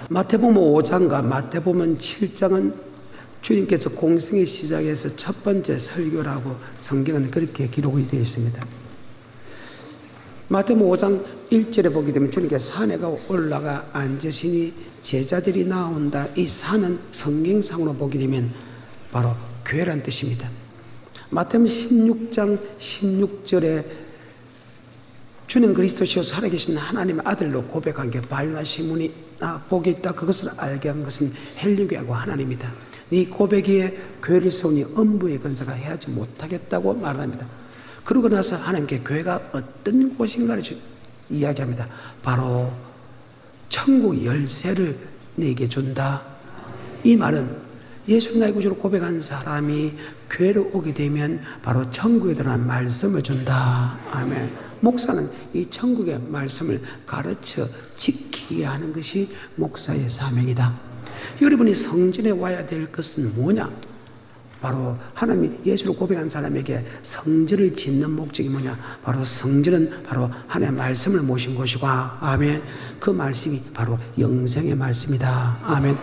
마태복음 5장과 마태복음 7장은 주님께서 공생의 시작에서 첫 번째 설교라고 성경은 그렇게 기록이 되어 있습니다. 마태복음 5장 1절에 보게 되면 주님께서 산에 올라가 앉으시니 제자들이 나온다. 이 산은 성경상으로 보게 되면 바로 교회란 뜻입니다. 마태복음 16장 16절에 주는 그리스도시요 살아계신 하나님의 아들로 고백한 게 바요나 시몬이 나 복이 있다. 그것을 알게 한 것은 헬리교하고 하나님이다. 네 고백에 교회를 세우니 음부의 권세가 해하지 못하겠다고 말합니다. 그러고 나서 하나님께 교회가 어떤 곳인가를 이야기합니다. 바로 천국 열쇠를 내게 준다. 이 말은 예수 나의 구주로 고백한 사람이 교회로 오게 되면 바로 천국에 들어간 말씀을 준다. 아멘. 목사는 이 천국의 말씀을 가르쳐 지키게 하는 것이 목사의 사명이다. 여러분이 성전에 와야 될 것은 뭐냐? 바로 하나님이 예수로 고백한 사람에게 성전을 짓는 목적이 뭐냐? 바로 성전은 바로 하나님의 말씀을 모신 곳이고, 아멘. 그 말씀이 바로 영생의 말씀이다. 아멘.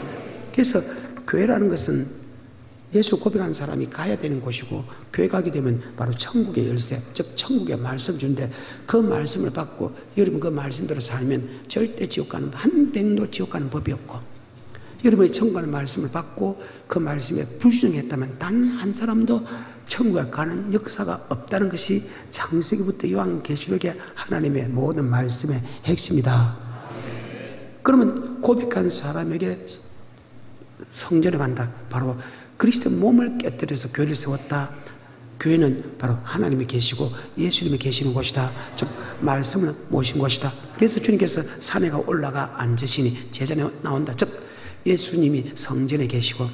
그래서 교회라는 것은 예수 고백한 사람이 가야 되는 곳이고, 교회 가게 되면 바로 천국의 열쇠, 즉 천국의 말씀 준대. 그 말씀을 받고 여러분 그 말씀대로 살면 절대 지옥 가는, 한 백도 지옥 가는 법이 없고, 여러분이 천국 가는 말씀을 받고 그 말씀에 불순종했다면 단 한 사람도 천국에 가는 역사가 없다는 것이 창세기부터 요한계시록의 하나님의 모든 말씀의 핵심이다. 그러면 고백한 사람에게 성전에 간다. 바로 그리스도의 몸을 깨뜨려서 교회를 세웠다. 교회는 바로 하나님이 계시고 예수님이 계시는 곳이다. 즉 말씀을 모신 곳이다. 그래서 주님께서 산에 올라가 앉으시니 제자에 나온다. 즉 예수님이 성전에 계시고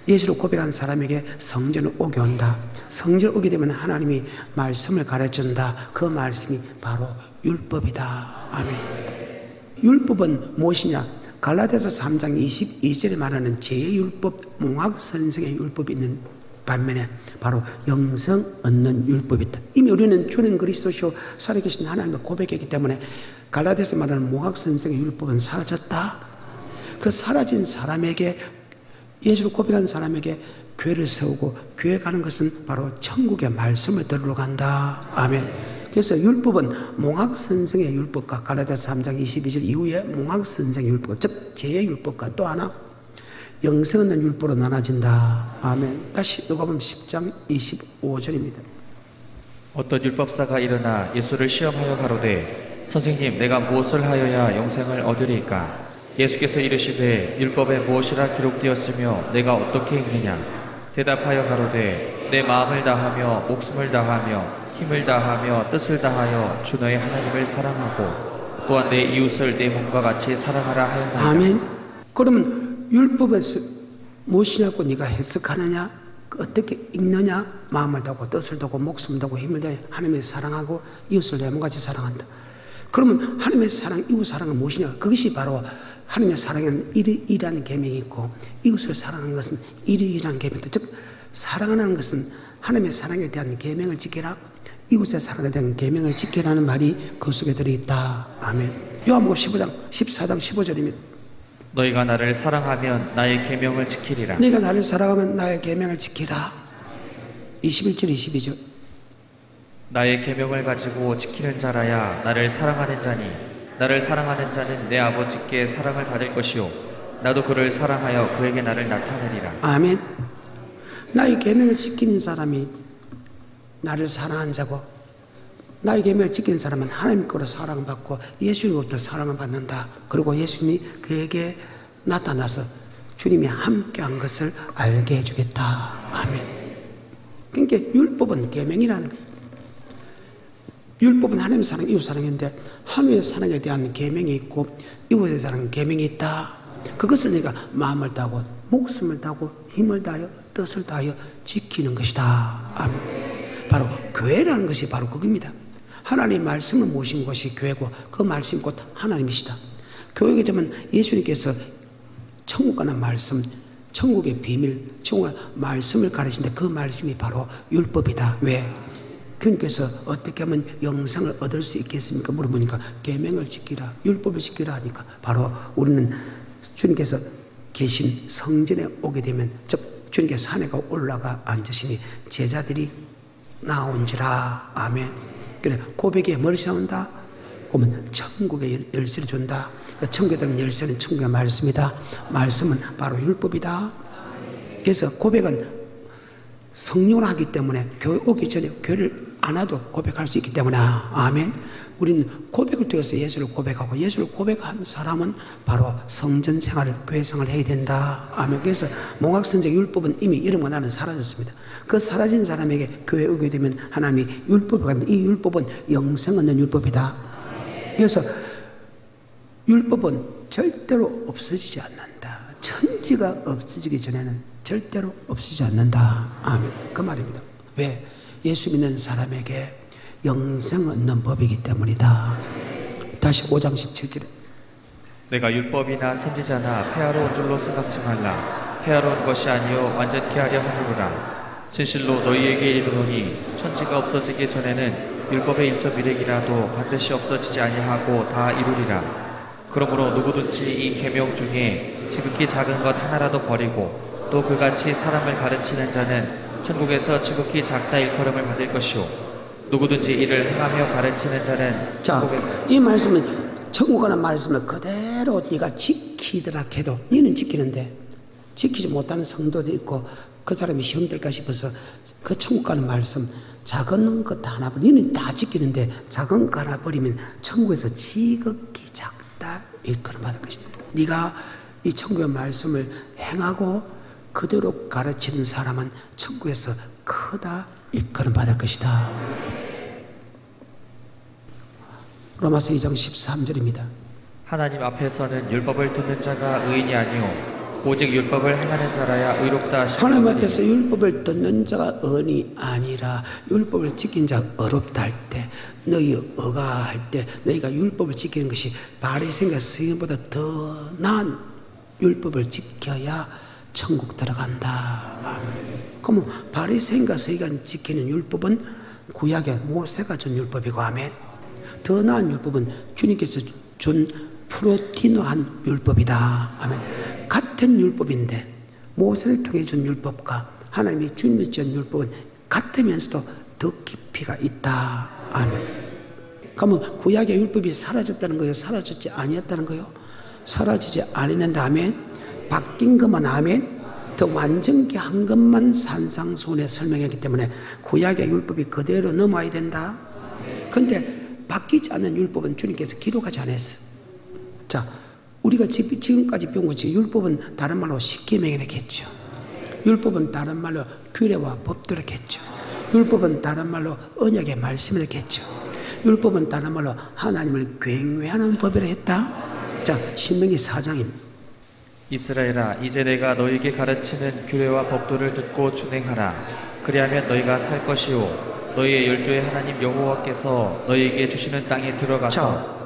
예수로 고백한 사람에게 성전을 오게 온다. 성전을 오게 되면 하나님이 말씀을 가르쳐준다. 그 말씀이 바로 율법이다. 아멘. 율법은 무엇이냐? 갈라디아서 3장 22절에 말하는 제1율법, 몽학선생의 율법이 있는 반면에 바로 영생 얻는 율법이 있다. 이미 우리는 주는 그리스도시요 살아계신 하나님을 고백했기 때문에 갈라디아서 말하는 몽학선생의 율법은 사라졌다. 그 사라진 사람에게, 예수를 고백한 사람에게 교회를 세우고 교회 가는 것은 바로 천국의 말씀을 들으러 간다. 아멘. 그래서 율법은 몽학선생의 율법과 갈라디아서 3장 22절 이후에 몽학선생의 율법, 즉 제1율법과 또 하나 영생 얻는 율법으로 나눠진다. 아멘. 다시 누가복음 10장 25절입니다. 어떤 율법사가 일어나 예수를 시험하여 가로되 선생님 내가 무엇을 하여야 영생을 얻으리이까? 예수께서 이르시되 율법에 무엇이라 기록되었으며 내가 어떻게 읽느냐? 대답하여 가로되 내 마음을 다하며 목숨을 다하며 힘을 다하며 뜻을 다하여 주 너의 하나님을 사랑하고 또한 내 이웃을 내 몸과 같이 사랑하라 하였나이다. 아멘. 그러면 율법에서 무엇이냐고 네가 해석하느냐? 어떻게 읽느냐? 마음을 다하고 뜻을 다하고 목숨을 다하고 힘을 다해 하나님을 사랑하고 이웃을 내 몸같이 사랑한다. 그러면 하나님의 사랑, 이웃 사랑은 무엇이냐? 그것이 바로 하나님의 사랑에는 일이라는 계명이 있고 이웃을 사랑하는 것은 일이라는 계명이다. 즉 사랑하는 것은 하나님의 사랑에 대한 계명을 지켜라, 이웃의 사랑에 대한 계명을 지키라는 말이 그 속에 들어있다. 아멘. 요한복음 14장 15절입니다. 너희가 나를 사랑하면 나의 계명을 지키리라. 네가 나를 사랑하면 나의 계명을 지키라. 21절 22절. 나의 계명을 가지고 지키는 자라야 나를 사랑하는 자니 나를 사랑하는 자는 내 아버지께 사랑을 받을 것이요 나도 그를 사랑하여 그에게 나를 나타내리라. 아멘. 나의 계명을 지키는 사람이 나를 사랑한 자고 나의 계명을 지키는 사람은 하나님 거로 사랑받고 예수님으로부터 사랑을 받는다. 그리고 예수님이 그에게 나타나서 주님이 함께한 것을 알게 해주겠다. 아멘. 그러니까 율법은 계명이라는 거예요. 율법은 하나님의 사랑, 이웃 사랑인데 하나님의 사랑에 대한 계명이 있고 이웃의 사랑 계명이 있다. 그것을 내가 마음을 다하고 목숨을 다하고 힘을 다하여 뜻을 다하여 지키는 것이다. 아멘. 바로 교회라는 것이 바로 그겁니다. 하나님의 말씀을 모신 것이 교회고 그 말씀이 곧 하나님이시다. 교회가 되면 예수님께서 천국 가는 말씀, 천국의 비밀, 천국의 말씀을 가르치는데 그 말씀이 바로 율법이다. 왜? 주님께서 어떻게 하면 영생을 얻을 수 있겠습니까? 물어보니까 계명을 지키라, 율법을 지키라 하니까 바로 우리는 주님께서 계신 성전에 오게 되면, 즉 주님께서 산에 올라가 앉으시니 제자들이 나온지라. 아멘. 그래, 고백에 뭘 세운다? 그러면 천국의 열쇠를 준다. 천국에 들은 열쇠는 천국의 말씀이다. 말씀은 바로 율법이다. 그래서 고백은 성령을 하기 때문에 교회 오기 전에 교회를 안 와도 고백할 수 있기 때문에, 아멘. 우리는 고백을 통해서 예수를 고백하고, 예수를 고백한 사람은 바로 성전 생활을, 교회 생활을 해야 된다. 아멘. 그래서 몽학선적 율법은 이미 이름과 나는 사라졌습니다. 그 사라진 사람에게 교회에 오게 되면 하나님이 율법을 가는데, 이 율법은 영생 얻는 율법이다. 그래서 율법은 절대로 없어지지 않는다. 천지가 없어지기 전에는 절대로 없어지지 않는다. 아멘. 그 말입니다. 왜? 예수 믿는 사람에게 영생 얻는 법이기 때문이다. 다시 5장 17절에 내가 율법이나 선지자나 폐하러 온 줄로 생각지 말라. 폐하러 온 것이 아니요 완전케 하려 함이로라. 진실로 너희에게 이르노니 천지가 없어지기 전에는 율법의 일처 미륵이라도 반드시 없어지지 아니하고 다 이루리라. 그러므로 누구든지 이 계명 중에 지극히 작은 것 하나라도 버리고 또 그같이 사람을 가르치는 자는 천국에서 지극히 작다 일컬음을 받을 것이요 누구든지 이를 행하며 가르치는 자는 천국에서. 이 말씀은, 천국 가는 말씀을 그대로 네가 지키더라 해도 너는 지키는데 지키지 못하는 성도도 있고 그 사람이 시험 들까 싶어서 그 천국 가는 말씀 작은 것 하나 너는 다 지키는데 작은 거 하나 버리면 천국에서 지극히 작다 일컬음 받을 것이다. 네가 이 천국의 말씀을 행하고 그대로 가르치는 사람은 천국에서 크다 일컬음 받을 것이다. 로마서 2장 13절입니다. 하나님 앞에서는 율법을 듣는 자가 의인이 아니요 오직 율법을 행하는 자라야 의롭다 하시니 하나님 앞에서 율법을 듣는 자가 의인이 아니라 율법을 지킨 자가 어렵다 할 때, 너희 의가할 때 너희가 율법을 지키는 것이 바리새인과 서기관보다 더 나은 율법을 지켜야 천국 들어간다. 그러면 바리새인과 서기관 지키는 율법은 구약의 모세가 준 율법이고, 아멘. 더 나은 율법은 주님께서 준 프로티노한 율법이다. 아멘. 같은 율법인데 모세를 통해 준 율법과 하나님이 주님이 준 율법은 같으면서도 더 깊이가 있다. 아멘. 그러면 구약의 율법이 사라졌다는 거예요? 사라졌지 아니었다는 거예요? 사라지지 아니는데, 아멘. 바뀐 것만, 아멘. 더 완전케 한 것만 산상수훈에 설명했기 때문에 구약의 율법이 그대로 넘어야 된다. 그런데 바뀌지 않는 율법은 주님께서 기록하지 않았어요. 자, 우리가 지금까지 배운 것이 율법은 다른 말로 십계명이라겠죠. 율법은 다른 말로 규례와 법도라겠죠. 율법은 다른 말로 언약의 말씀이라겠죠. 율법은 다른 말로 하나님을 경외하는 법이라 했다. 자, 신명기 4장입니다. 이스라엘아 이제 내가 너희에게 가르치는 규례와 법도를 듣고 준행하라. 그리하면 너희가 살 것이요 너희의 열조의 하나님 여호와께서 너희에게 주시는 땅에 들어가서. 자,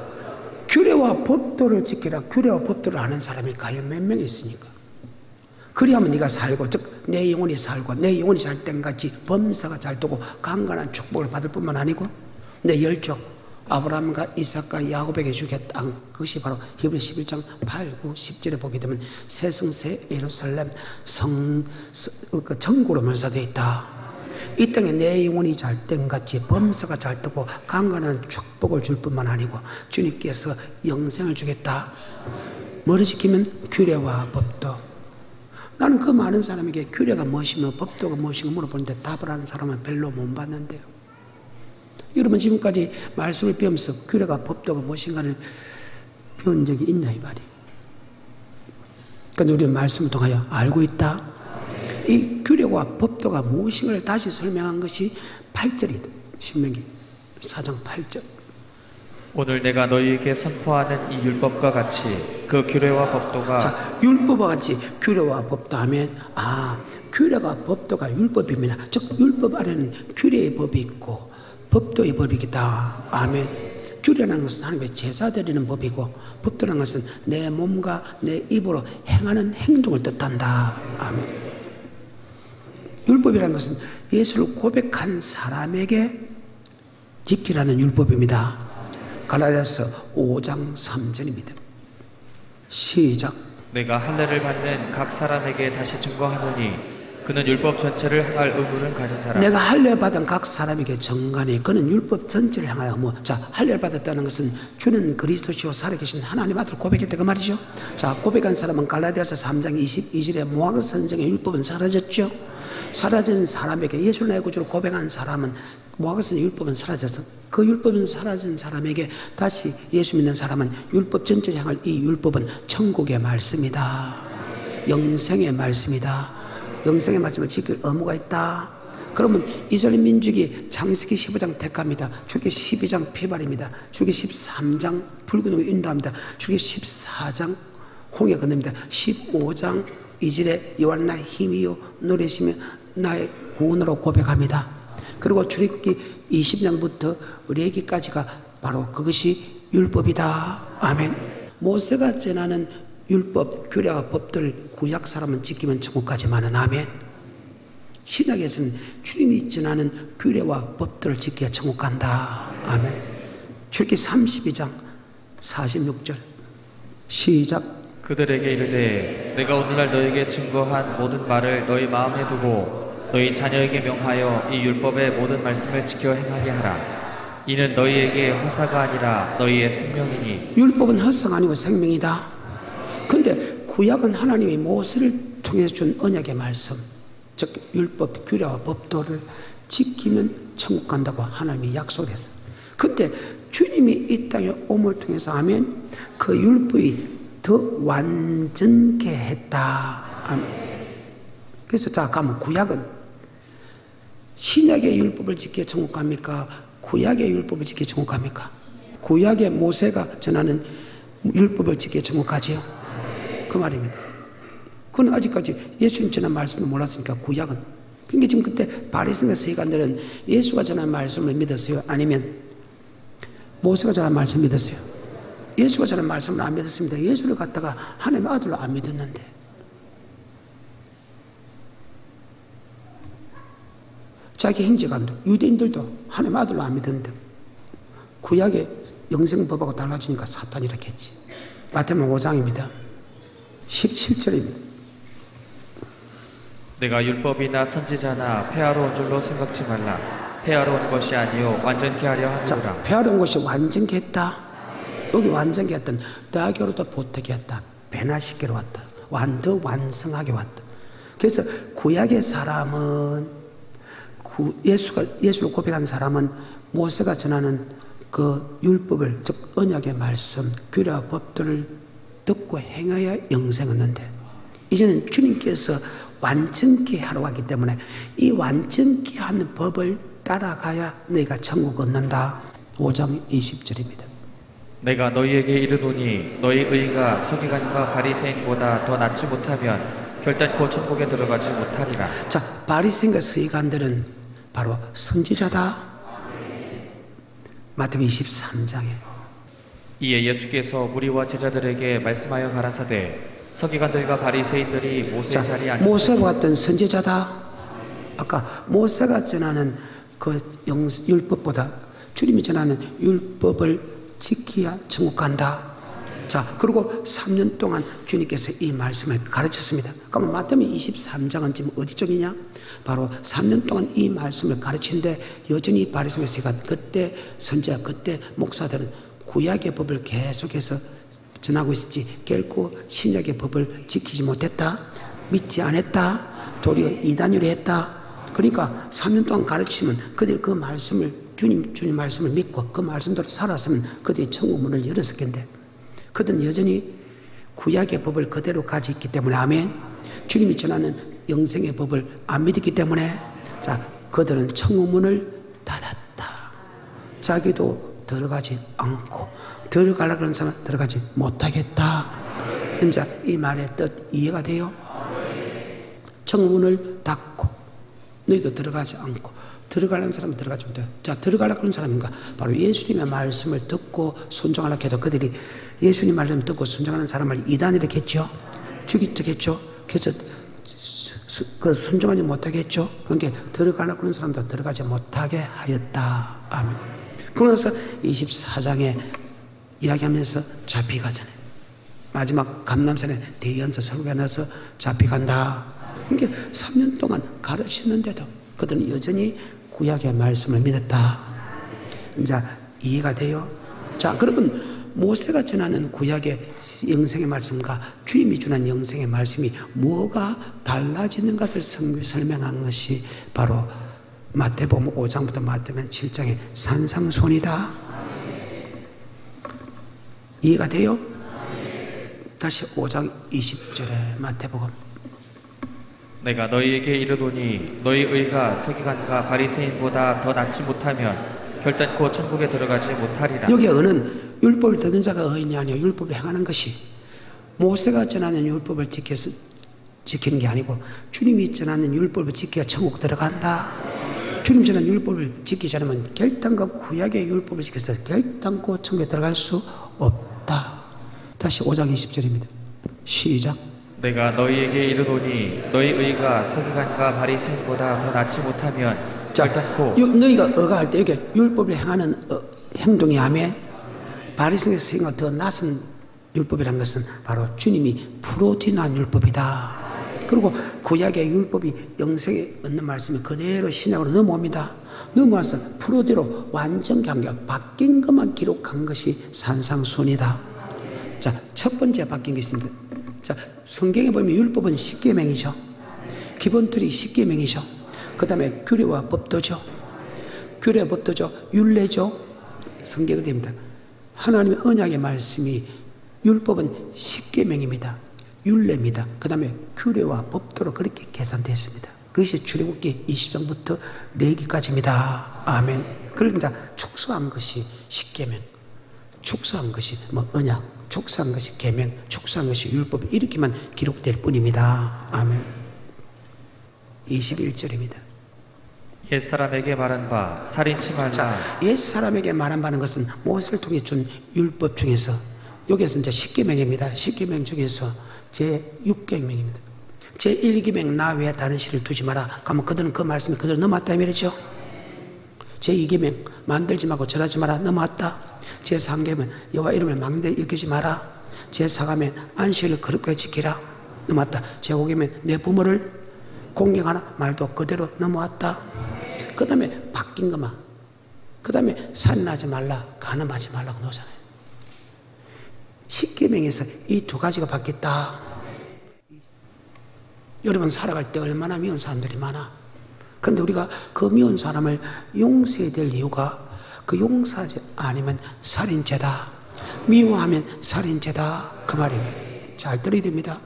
규례와 법도를 지키라. 규례와 법도를 아는 사람이 과연 몇 명 있으니까? 그리하면 네가 살고, 즉 내 영혼이 살고 내 영혼이 잘 땐같이 범사가 잘 되고 강건한 축복을 받을 뿐만 아니고 내 열조 아브라함과 이삭과 야곱에게 주겠다 땅, 그것이 바로 히브리 11장 8, 9, 10절에 보게 되면 새 성새 예루살렘 정국으로 묘사되어 있다. 이 땅에 내 영혼이 잘된 같이 범사가 잘 되고 강건한 축복을 줄 뿐만 아니고 주님께서 영생을 주겠다. 뭐를 지키면? 규례와 법도. 나는 그 많은 사람에게 규례가 무엇이며 법도가 무엇인가 물어보는데 답을 하는 사람은 별로 못 봤는데요. 여러분 지금까지 말씀을 배우면서 규례가 법도가 무엇인가를 배운 적이 있나 이 말이에요. 그러니까 우리는 말씀을 통하여 알고 있다. 이 규례와 법도가 무엇인가를 다시 설명한 것이 8절이다. 신명기 4장 8절. 오늘 내가 너희에게 선포하는 이 율법과 같이 그 규례와 법도가. 자, 율법과 같이 규례와 법도 하면 규례가 법도가 율법입니다. 즉 율법 안에는 규례의 법이 있고 법도의 법이 있다. 아멘. 규례라는 것은 하나님의 제사 드리는 법이고 법도라는 것은 내 몸과 내 입으로 행하는 행동을 뜻한다. 아멘. 율법이라는 것은 예수를 고백한 사람에게 지키라는 율법입니다. 갈라디아서 5장 3절입니다. 시작. 내가 할례를 받는 각 사람에게 다시 증거하노니 그는 율법 전체를 행할 의무를 가진 자라. 내가 할례 받은 각 사람에게 증거하니 그는 율법 전체를 향하여 할례를 받았다는 것은 주는 그리스도시요 살아계신 하나님 아들 고백했다 그 말이죠. 자, 고백한 사람은 갈라디아서 3장 22절에 모학 선생의 율법은 사라졌죠. 사라진 사람에게 예수 나의 구주로 고백한 사람은 모학 선생의 율법은 사라져서 그 율법은 사라진 사람에게 다시 예수 믿는 사람은 율법 전체를 향할 이 율법은 천국의 말씀이다. 영생의 말씀이다. 영생의 말씀을 지킬 의무가 있다. 그러면 이스라엘 민족이 창세기 15장 택합니다. 출애굽기 12장 피발입니다. 출애굽기 13장 붉은 홍해 인도합니다. 출애굽기 14장 홍해 건너입니다. 15장 2절에 여호와 나의 힘이요 노래시며 나의 구원으로 고백합니다. 그리고 출애굽기 20장부터 레위기까지가 바로 그것이 율법이다. 아멘. 모세가 전하는 율법, 규례와 법들 구약 사람은 지키면 천국 가지만은 아멘. 신약에서는 주님이 전하는 규례와 법들을 지켜야 천국 간다. 아멘. 출애굽기 32장 46절 시작. 그들에게 이르되 내가 오늘날 너에게 증거한 모든 말을 너희 마음에 두고 너희 자녀에게 명하여 이 율법의 모든 말씀을 지켜 행하게 하라. 이는 너희에게 허사가 아니라 너희의 생명이니. 율법은 허사가 아니고 생명이다. 근데 구약은 하나님이 모세를 통해서 준 언약의 말씀, 즉 율법, 규례와 법도를 지키면 천국 간다고 하나님이 약속했어요. 근데 주님이 이 땅에 오물 통해서 하면 그 율법이 더 완전케 했다. 그래서 자, 가면 구약은 신약의 율법을 지켜 천국 갑니까? 구약의 율법을 지켜 천국 갑니까? 구약의 모세가 전하는 율법을 지켜 천국 가지요. 그 말입니다. 그건 아직까지 예수님 전한 말씀을 몰랐으니까 구약은. 그러니까 지금 그때 바리새인과 서기관들은 예수가 전한 말씀을 믿었어요? 아니면 모세가 전한 말씀을 믿었어요? 예수가 전한 말씀을 안 믿었습니다. 예수를 갖다가 하나님의 아들로 안 믿었는데. 자기 행제관도 유대인들도 하나님의 아들로 안 믿었는데 구약의 영생법하고 달라지니까 사탄이 이렇게 했지. 마태복음 5장입니다. 17절입니다. 내가 율법이나 선지자나 폐하러 온 줄로 생각지 말라. 폐하러 온 것이 아니요 완전케 하려 함이라. 자, 폐하러 온 것이 완전케 했다. 여기 완전케 했던 대학교로도 보태게 했다. 변화시키러 왔다. 더 완성하게 왔다. 그래서 구약의 사람은 예수를 고백한 사람은 모세가 전하는 그 율법을, 즉 언약의 말씀, 규례와 법들을 듣고 행하여 영생을 얻는데, 이제는 주님께서 완전케 하러 왔기 때문에 이 완전케 하는 법을 따라가야 너희가 천국 얻는다. 5장 20절입니다. 내가 너희에게 이르노니 너희 의가 서기관과 바리새인보다 더 낫지 못하면 결단코 천국에 들어가지 못하리라. 자, 바리새인과 서기관들은 바로 선지자다. 마태복음 23장에 이에 예수께서 무리와 제자들에게 말씀하여 가라사대 서기관들과 바리새인들이 모세의 자리에 앉았으니. 모세와 같은 선지자다. 아까 모세가 전하는 그 율법보다 주님이 전하는 율법을 지켜야 천국 간다. 자, 그리고 3년 동안 주님께서 이 말씀을 가르쳤습니다. 그러면 마태복음 23장은 지금 어디 쪽이냐? 바로 3년 동안 이 말씀을 가르치는데 여전히 바리새인과 서기관, 그때 선지자, 그때 목사들은 구약의 법을 계속해서 전하고 있었지 결코 신약의 법을 지키지 못했다. 믿지 않았다. 도리어 이단유리 했다. 그러니까 3년 동안 가르치면 그들이 그 말씀을 주님 말씀을 믿고 그 말씀대로 살았으면 그들이 천국 문을 열었을 텐데 그들은 여전히 구약의 법을 그대로 가지고 있기 때문에 아멘. 주님이 전하는 영생의 법을 안 믿기 때문에 자, 그들은 천국 문을 닫았다. 자기도 들어가지 않고 들어가려고 하는 사람은 들어가지 못하겠다. 이제 이 말의 뜻 이해가 돼요? 천국문을 닫고 너희도 들어가지 않고 들어가려는 사람은 들어가지 못해요. 자, 들어가려고 하는 사람인가? 바로 예수님의 말씀을 듣고 순종하려고 해도 그들이 예수님 말씀을 듣고 순종하는 사람을 이단이라고 했죠. 죽이겠죠. 그래서 그 순종하지 못하게 했죠. 그러니까 들어가려고 하는 사람도 들어가지 못하게 하였다. 아멘. 그러면서 24장에 이야기하면서 잡혀가잖아요. 마지막 감람산에 대연서 설교에 나서 잡혀간다. 그러니까 3년 동안 가르치는데도 그들은 여전히 구약의 말씀을 믿었다. 이제 이해가 돼요? 자, 그러면 모세가 전하는 구약의 영생의 말씀과 주님이 주는 영생의 말씀이 뭐가 달라지는 것을 설명한 것이 바로 마태복음 5장부터 마태복음 7장의 산상손이다. 이해가 돼요? 다시 5장 20절에 마태복음. 내가 너희에게 이르노니 너희 의가 서기관과 바리새인보다 더 낫지 못하면 결단코 천국에 들어가지 못하리라. 여기 의는 율법을 듣는 자가 의인이 아니요 율법을 행하는 것이, 모세가 전하는 율법을 지키는 게 아니고 주님이 전하는 율법을 지켜야 천국 들어간다. 주님 전하는 율법을 지키지 않으면 결단코 구약의 율법을 지켜서 결단코 천국에 들어갈 수 없다. 다시 5장 20절입니다. 시작. 내가 너희에게 이르노니 너희 의가 서기관과 바리새인보다 더 낫지 못하면 결단코. 너희가 의가할 때 이게 율법을 행하는 행동이 하면 바리새인과 더 낫은 율법이라는 것은 바로 주님이 프로틴한 율법이다. 그리고 구약의 율법이 영생에 얻는 말씀이 그대로 신약으로 넘어옵니다. 넘어와서 프로대로 완전 관계 바뀐 것만 기록한 것이 산상순이다. 자, 첫 번째 바뀐 게 있습니다. 자, 성경에 보면 율법은 십계명이죠. 기본틀이 십계명이죠. 그 다음에 규례와 법도죠. 규례와 법도죠. 율례죠. 성경이 됩니다. 하나님의 언약의 말씀이 율법은 십계명입니다. 율례입니다. 그 다음에 규례와 법도로 그렇게 계산되어 있습니다. 그것이 출애굽기 20장부터 레위기까지입니다. 아멘. 그걸 이제 축소한 것이 십계명, 축소한 것이 언약, 축소한 것이 계명, 축소한 것이 율법, 이렇게만 기록될 뿐입니다. 아멘. 21절입니다. 옛사람에게 말한 바 살인치 말라. 자, 옛사람에게 말한 바는 것은 모세를 통해 준 율법 중에서, 여기에서 이제 십계명입니다. 십계명 중에서 제6계명입니다. 제1계명 나 외에 다른 신을 두지 마라. 그러면 그들은 그 말씀이 그대로 넘어왔다 말이죠. 제2계명 만들지 말고 절하지 마라. 넘어왔다. 제3계명 여호와 이름을 망대 일깨지 마라. 제4계명 안식일을 거룩하게 지키라. 넘어왔다. 제5계명 내 부모를 공경하라. 말도 그대로 넘어왔다. 그 다음에 바뀐 것만, 그 다음에 살인하지 말라, 간음하지 말라고 놓잖아요. 십계명에서 이 두 가지가 바뀌었다. 여러분 살아갈 때 얼마나 미운 사람들이 많아. 그런데 우리가 그 미운 사람을 용서해야 될 이유가, 그 용서하지 않으면 살인죄다, 미워하면 살인죄다, 그 말입니다. 잘 들어야 됩니다.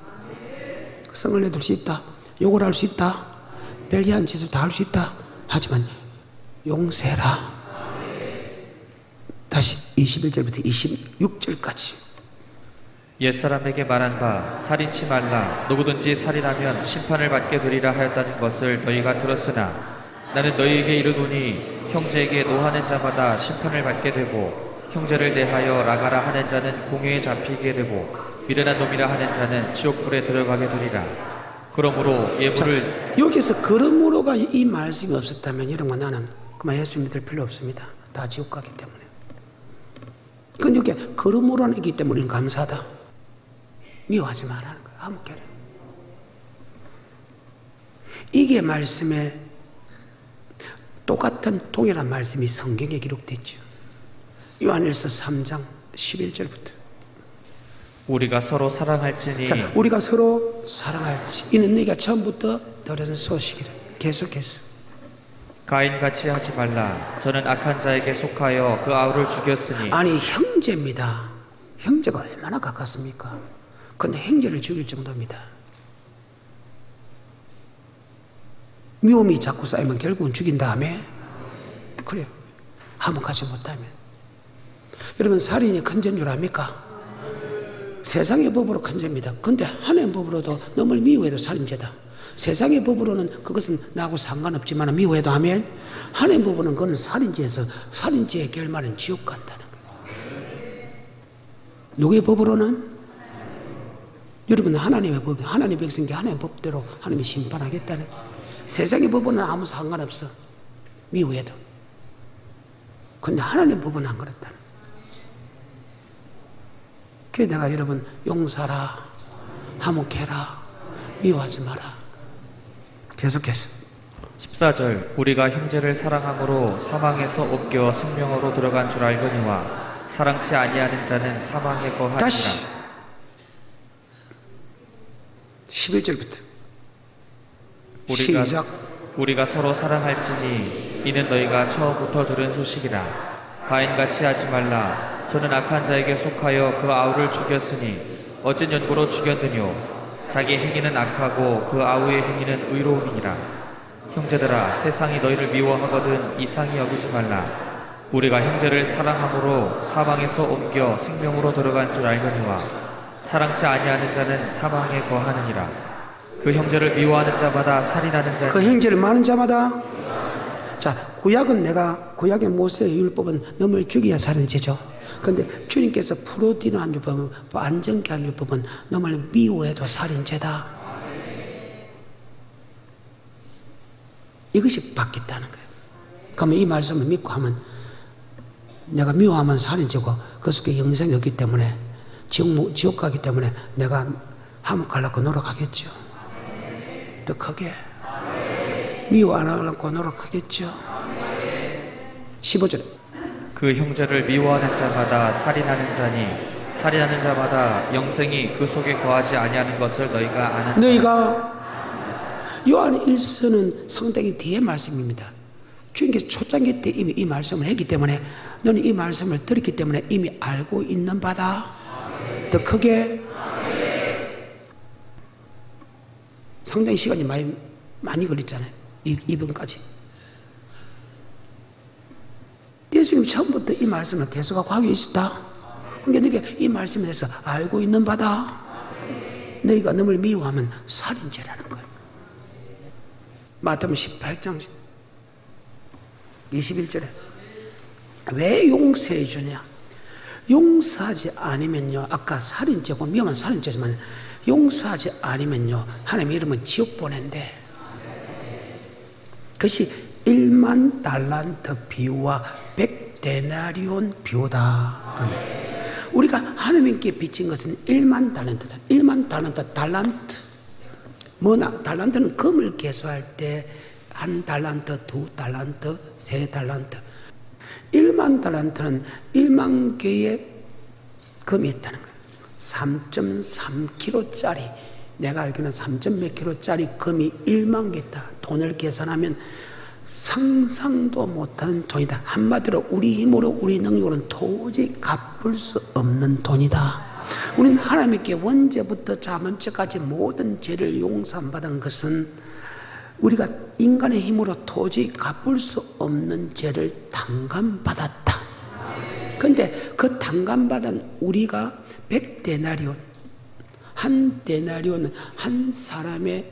성을 내둘 수 있다, 욕을 할 수 있다, 별의한 짓을 다 할 수 있다. 하지만 용서해라. 다시 21절부터 26절까지. 옛사람에게 말한 바 살인치 말라. 누구든지 살인하면 심판을 받게 되리라 하였다는 것을 너희가 들었으나 나는 너희에게 이르노니 형제에게 노하는 자마다 심판을 받게 되고 형제를 대하여 나가라 하는 자는 공회에 잡히게 되고 미련한 놈이라 하는 자는 지옥불에 들어가게 되리라. 그러므로 예물을. 여기서 그러므로가 이 말씀이 없었다면 여러분, 나는 그만 예수 믿을 필요 없습니다. 다 지옥 가기 때문에. 근데 이게 그러므로는 있기 때문에 우리는 감사하다. 미워하지 말라는 거예요. 아무개를. 이게 말씀에 똑같은 동일한 말씀이 성경에 기록됐죠. 요한일서 3장 11절부터. 우리가 서로 사랑할지니. 자, 우리가 서로 사랑할지 이는 네가 처음부터 들은 소식이라. 계속해서. 가인같이 하지 말라. 저는 악한 자에게 속하여 그 아우를 죽였으니. 아니, 형제입니다. 형제가 얼마나 가깝습니까? 근데 형제를 죽일 정도입니다. 미움이 자꾸 쌓이면 결국은 죽인 다음에, 그래요. 화목하지 못하면. 여러분, 살인이 큰 죄인 줄 압니까? 세상의 법으로 큰 죄입니다. 근데 하나님의 법으로도 너를 미워해도 살인죄다. 세상의 법으로는 그것은 나하고 상관없지만 미워해도 하면, 하나님의 법으로는 그건 살인죄에서 살인죄의 결말은 지옥 간다는 거예요. 누구의 법으로는? 여러분, 하나님의 법, 하나님의 백성께 하나님의 법대로 하나님이 심판하겠다는 거예요. 세상의 법으로는 아무 상관없어, 미워해도. 근데 하나님의 법은 안 그렇다는 거예요. 그래서 내가 여러분 용서하라, 화목해라, 미워하지 마라. 계속해서 14절 우리가 형제를 사랑함으로 사망에서 옮겨 생명으로 들어간 줄 알거니와 사랑치 아니하는 자는 사망에 거하니라. 다시 11절부터 시작. 우리가 서로 사랑할지니 이는 너희가 처음부터 들은 소식이라. 가인같이 하지 말라. 저는 악한 자에게 속하여 그 아우를 죽였으니 어쩐 연고로 죽였느뇨. 자기 행위는 악하고 그 아우의 행위는 의로움이니라. 형제들아 세상이 너희를 미워하거든 이상히 여기지 말라. 우리가 형제를 사랑함으로 사망에서 옮겨 생명으로 들어간 줄 알거니와 사랑치 아니하는 자는 사망에 거하느니라. 그 형제를 미워하는 자마다 살인하는 자니 그 형제를 많은 자마다. 자, 구약의 모세의 율법은 넘을 죽여야 사는 죄죠. 그런데 주님께서 프로디노한 율법은, 안정케 한 율법은 넘을 미워해도 살인죄다. 이것이 바뀌었다는 거예요. 그러면 이 말씀을 믿고 하면 내가 미워하면 살인죄고 그 속에 영생이 없기 때문에 지옥 가기 때문에 내가 화목하려고 노력하겠죠. 더 크게 미워 안 하려고 노력하겠죠. 15절에 그 형제를 미워하는 자마다 살인하는 자니 살인하는 자마다 영생이 그 속에 거하지 아니하는 것을 너희가 아는. 너희가 요한 1서는 상당히 뒤의 말씀입니다. 주님께서 초창기 때 이미 이 말씀을 했기 때문에 너는 이 말씀을 들었기 때문에 이미 알고 있는 바다. 더 크게. 상당히 시간이 많이 걸렸잖아요. 이번까지. 예수님 처음부터 이 말씀을 계속하고 하고 있었다. 그러니까 너희가 이 말씀에 대해서 알고 있는 바다. 너희가 너를 미워하면 살인죄라는 거예요. 마태복음 18장 21절에 왜 용서해 주냐? 용서하지 않으면요, 아까 살인죄고 미워하면 살인죄지만 용서하지 않으면요 하나님 이름은 지옥 보낸대. 그것이 1만 달란트 비유와 100데나리온 비유다. 우리가 하나님께 빚진 것은 1만 달란트다. 1만 달란트 뭐나? 달란트는 금을 계수할 때 1달란트, 2달란트, 3달란트. 1만 달란트는 1만 개의 금이 있다는 거예요. 3.3kg짜리, 내가 알기로는 3몇 kg짜리 금이 1만 개 있다. 돈을 계산하면 상상도 못하는 돈이다. 한마디로 우리 힘으로 우리 능력으로는 도저히 갚을 수 없는 돈이다. 우리는 하나님께 원죄부터 자문죄까지 모든 죄를 용서받은 것은 우리가 인간의 힘으로 도저히 갚을 수 없는 죄를 탕감받았다. 그런데 그 탕감받은 우리가 100데나리온, 한 데나리온은 한 사람의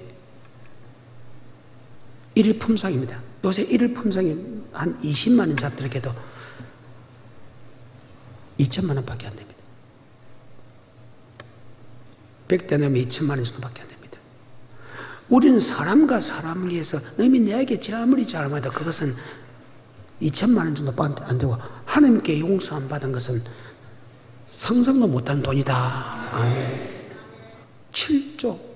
일일 품삯입니다. 요새 일일 품삯이 한 20만 원 잡더라도 2천만 원밖에 안 됩니다. 100데나리온이면 2천만 원 정도밖에 안 됩니다. 우리는 사람과 사람을 위해서 너희 내게 제 아무리 잘못해도 그것은 2천만 원 정도밖에 안 되고 하나님께 용서 안 받은 것은 상상도 못하는 돈이다. 아멘. 7조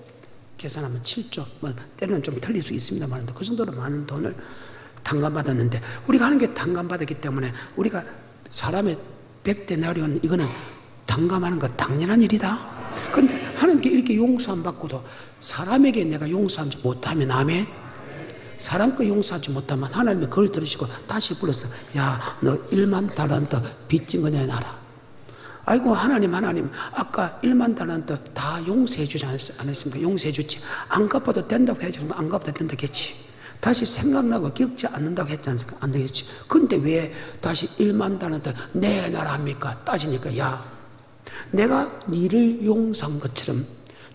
계산하면 7조, 뭐 때로는 좀 틀릴 수 있습니다만 그 정도로 많은 돈을 탕감받았는데 우리가 하나님께 탕감받았기 때문에 우리가 사람의 100데나리온 이거는 탕감하는 거 당연한 일이다. 그런데 하나님께 이렇게 용서 안 받고도 사람에게 내가 용서하지 못하면 아멘. 사람 거 용서하지 못하면 하나님이 그걸 들으시고 다시 불러서 야, 너 1만 달란트 빚진 거 내놔라. 아이고 하나님 아까 1만 달란트 다 용서해 주지 않았습니까? 용서해 주지. 안 갚아도 된다고 해주면 안 갚아도 된다겠지. 다시 생각나고 기억지 않는다고 했지 않습니까? 안 되겠지. 그런데 왜 다시 1만 달란트 내놔라 합니까? 따지니까 야, 내가 니를 용서한 것처럼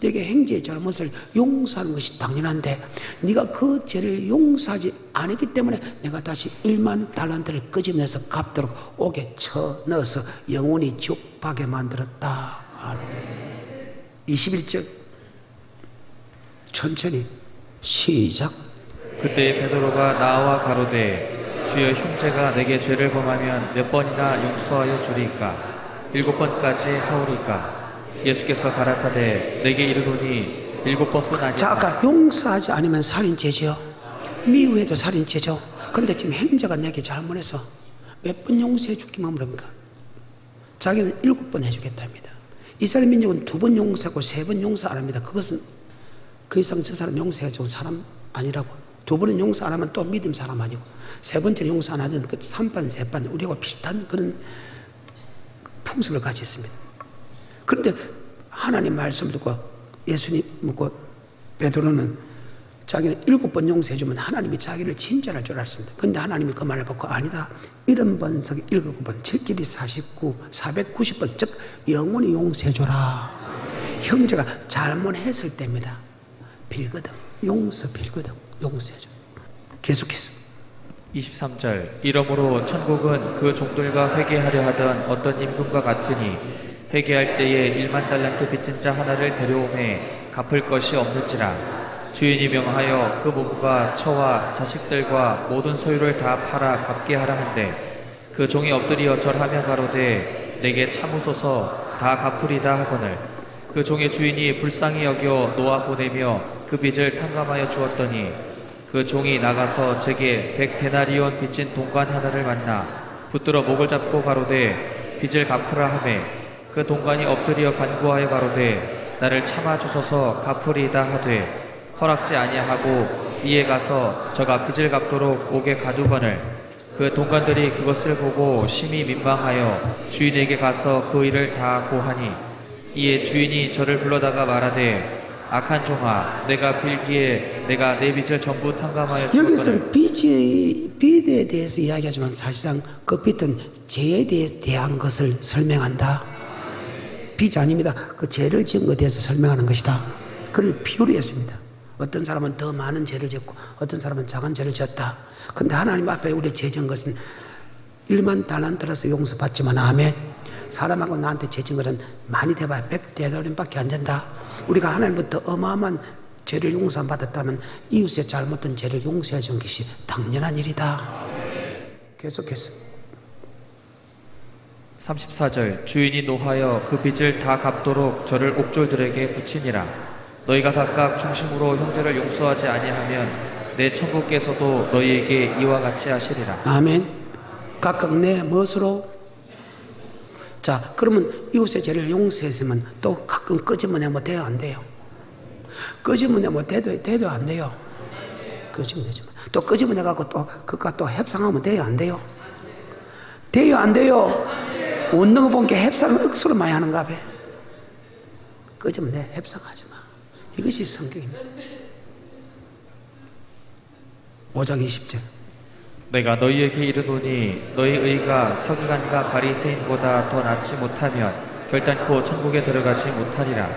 내게 행제의 잘못을 용서하는 것이 당연한데 네가 그 죄를 용서하지 않았기 때문에 내가 다시 1만 달란트를 끄집어내서 갚도록 옥에 쳐넣어서 영원히 지옥하게 만들었다. 21절 천천히 시작. 그때 베드로가 나와 가로되 주여 형제가 내게 죄를 범하면 몇 번이나 용서하여 주리이까? 7번까지 하오리까? 예수께서 가라사대 내게 이르노니 7번뿐 아니라. 자, 아까 용서하지 않으면 살인죄죠. 미워해도 살인죄죠. 그런데 지금 행자가 내게 잘못해서 몇 번 용서해 주기만 그럽니까? 자기는 7번 해주겠답니다. 이스라엘 민족은 2번 용서하고 3번 용서 안 합니다. 그것은 그 이상 저 사람 용서해 준 사람 아니라고. 2번은 용서 안 하면 또 믿음 사람 아니고, 3번째는 용서 안 하면 그 3반, 4반 우리와 비슷한 그런 풍습을 가지고 있습니다. 그런데 하나님 말씀 듣고 예수님 묻고 베드로는 자기는 7번 용서해 주면 하나님이 자기를 칭찬할 줄 알았습니다. 그런데 하나님이 그 말을 듣고 아니다. 70번석 7번, 7길이 49, 490번, 즉 영원히 용서해 줘라. 형제가 잘못했을 때입니다. 빌거든. 용서 빌거든. 용서해 줘. 계속해서 23절 이러므로 천국은 그 종들과 회개하려 하던 어떤 임금과 같으니 회개할 때에 1만 달란트 빚진 자 하나를 데려오매 갚을 것이 없는지라. 주인이 명하여 그 모부가 처와 자식들과 모든 소유를 다 팔아 갚게 하라 한데 그 종이 엎드려 절하며 가로되 내게 참으소서 다 갚으리다 하거늘 그 종의 주인이 불쌍히 여겨 놓아 보내며 그 빚을 탕감하여 주었더니 그 종이 나가서 제게 100데나리온 빚진 동관 하나를 만나 붙들어 목을 잡고 가로되 빚을 갚으라 하매 그 동관이 엎드려 간구하여 가로되 나를 참아 주소서 갚으리다 하되 허락지 아니하고 이에 가서 저가 빚을 갚도록 옥에 가두거늘 그 동관들이 그것을 보고 심히 민망하여 주인에게 가서 그 일을 다 고하니 이에 주인이 저를 불러다가 말하되 악한 종아 내가 빌기에 내가 내 빚을 전부 탕감하여 주었거늘. 여기서 빚에 대해서 이야기하지만 사실상 그 빚은 죄에 대한 것을 설명한다. 빚 아닙니다. 그 죄를 지은 것에 대해서 설명하는 것이다. 그걸 비유로 했습니다. 어떤 사람은 더 많은 죄를 짓고 어떤 사람은 작은 죄를 지었다. 그런데 하나님 앞에 우리 죄 지은 것은 1만 달란트라서 용서받지만 아멘. 사람하고 나한테 죄 지은 것은 많이 돼봐야 100데나리온밖에 안 된다. 우리가 하나님부터 어마어마한 죄를 용서 안 받았다면 이웃의 잘못된 죄를 용서해 준 것이 당연한 일이다. 계속해서 34절 주인이 노하여 그 빚을 다 갚도록 저를 옥졸들에게 붙이니라. 너희가 각각 중심으로 형제를 용서하지 아니하면 내 천국께서도 너희에게 이와 같이 하시리라. 아멘. 각각 내 무엇으로? 자, 그러면 이웃의 죄를 용서했으면 또 가끔 끄집어내면 돼요, 안 돼요? 끄집어내면 돼도 안 돼요? 끄집어내지만 또 끄집어내갖고 또 그것과 또 협상하면 돼요, 안 돼요? 돼요, 안 돼요? 웃는 거 보니까 협상을 억수로 많이 하는가 봐. 끄집어내, 협상하지 마. 이것이 성경입니다. 5장 20절 내가 너희에게 이르노니 너희 의가 서기관과 바리새인보다 더 낫지 못하면 결단코 천국에 들어가지 못하리라.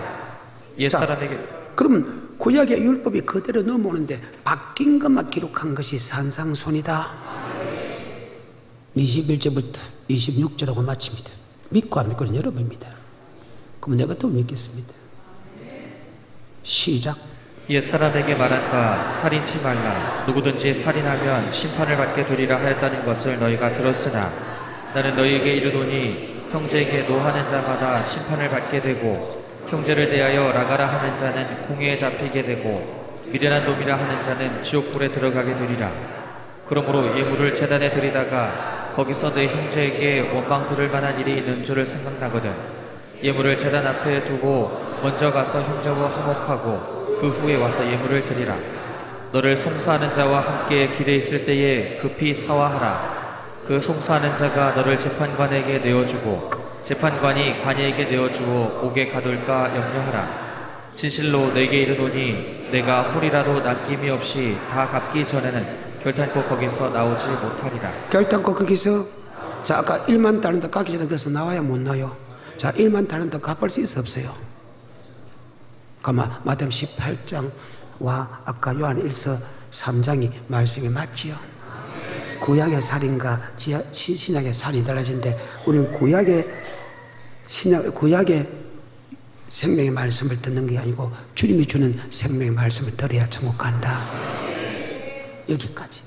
옛사람에게. 그러면 구약의 율법이 그대로 넘어오는데 바뀐 것만 기록한 것이 산상손이다. 21절부터 26절하고 마칩니다. 믿고 안 믿고는 여러분입니다. 그럼 내가 또 믿겠습니다. 시작. 옛사람에게 말한 바 살인치 말라. 누구든지 살인하면 심판을 받게 되리라 하였다는 것을 너희가 들었으나 나는 너희에게 이르노니 형제에게 노하는 자마다 심판을 받게 되고 형제를 대하여 나가라 하는 자는 공회에 잡히게 되고 미련한 놈이라 하는 자는 지옥불에 들어가게 되리라. 그러므로 예물을 제단에 드리다가 거기서 내 형제에게 원망 들을 만한 일이 있는 줄을 생각나거든 예물을 제단 앞에 두고 먼저 가서 형제와 화목하고 그 후에 와서 예물을 드리라. 너를 송사하는 자와 함께 길에 있을 때에 급히 사화하라. 그 송사하는 자가 너를 재판관에게 내어주고 재판관이 관이에게 내어주어 옥에 가둘까 염려하라. 진실로 내게 이르노니 내가 홀이라도 남김이 없이 다 갚기 전에는 결단코 거기서 나오지 못하리라. 결단코 거기서 자 아까 1만 달란트 갚기 전에 거기서 나와야 못 나요. 자 1만 달란트 갚을 수 있어 없어요? 가만 마태복음 18장과 아까 요한 1서 3장이 말씀이 맞지요. 구약의 살인과 신약의 살인이 달라지는데 우리는 구약의 생명의 말씀을 듣는 게 아니고 주님이 주는 생명의 말씀을 들어야 천국 간다. 여기까지.